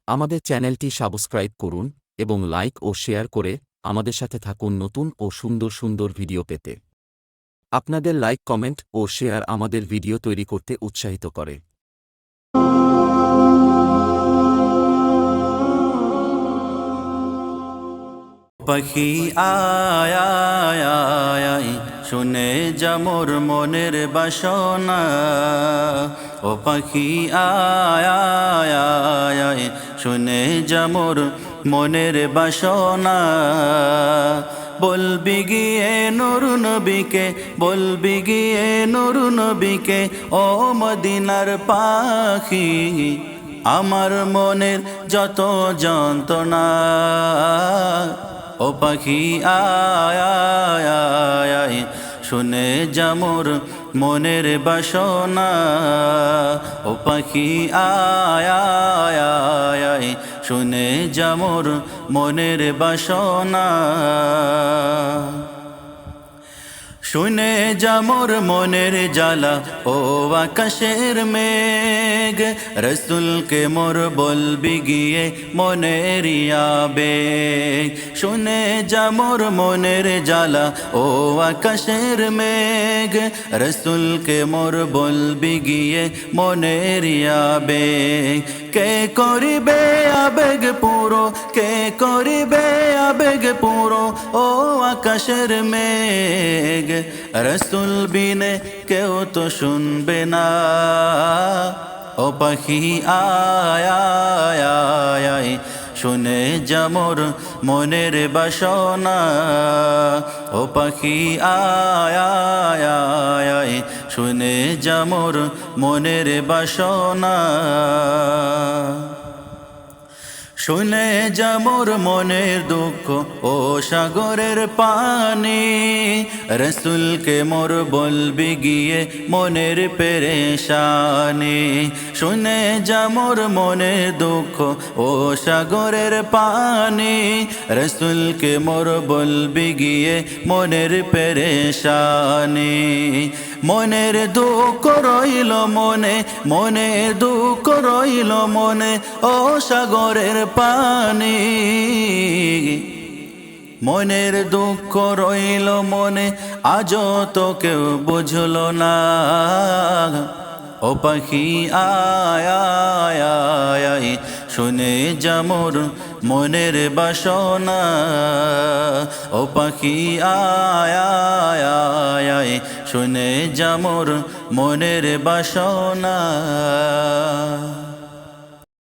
আমাদের চ্যানেলটি সাবস্ক্রাইব করুন এবং লাইক ও শেয়ার করে আমাদের সাথে থাকুন নতুন ও সুন্দর সুন্দর ভিডিও পেতে। আপনাদের লাইক, কমেন্ট ও শেয়ার আমাদের ভিডিও তৈরি করতে উৎসাহিত করে। পাখি আয় আয় আয় আয়, শুনে যা মোর মনের বাসনা। ও পাখি আয় আয় আয় আয়, শুনে যা মোর মনের বাসনা। বলবি গিয়ে নুর নবীকে, বলবি গিয়ে নুর নবীকে, ও মদিনার পাখি, আমার মনের যত যন্ত্রণা। ও পাখি আয় আয় আয় আয়, শুনে যা মোর মনের বাসনা। ও পাখি আয় আয় আয় আয়, শুনে যা মোর মনের বাসনা। শুনে যা মোর মনের জ্বালা, ও আকাশের মেঘ, রসুলকে মোর বলবি গিয়ে মনের আবেগ। শুনে যা মোর মনের জ্বালা, ও আকাশের মেঘ, রসুলকে মোর বলবি গিয়ে মনের আবেগ। কে করিবে আবেগ পুরো, কে করিবে আবেগ পুরো, ও আকাশের মেঘ, রসুল বিনে কেউ তো শুনবে না। ও পাখি আয় আয় আয় আয়, শুনে যা মোর মনের বাসনা। ও পাখি আয় আয় আয় আয়, শুনে যা মোর মনের বাসনা। শুনে যা মোর মনের দুঃখ, ও সাগরের পানি, রসুলকে মোর বলবি গিয়ে মনের পেরেশানি। শুনে যা মোর মনের দুঃখ, ও সাগরের পানি, রসুলকে মোর বলবি গিয়ে মনের পেরেশানি। মনের দুঃখ রইল মনে, মনের দুঃখ রইল মনে, ও সাগরের পানি। মনের দুঃখ রইল মনে, আজও তো কেউ বুঝল না। ও পাখি আয় আয় আয় আয়, শুনে যা মোর মনের বাসনা। ও পাখি আয় আয় আয় আয়, শুনে যা মোর মনের বাসনা।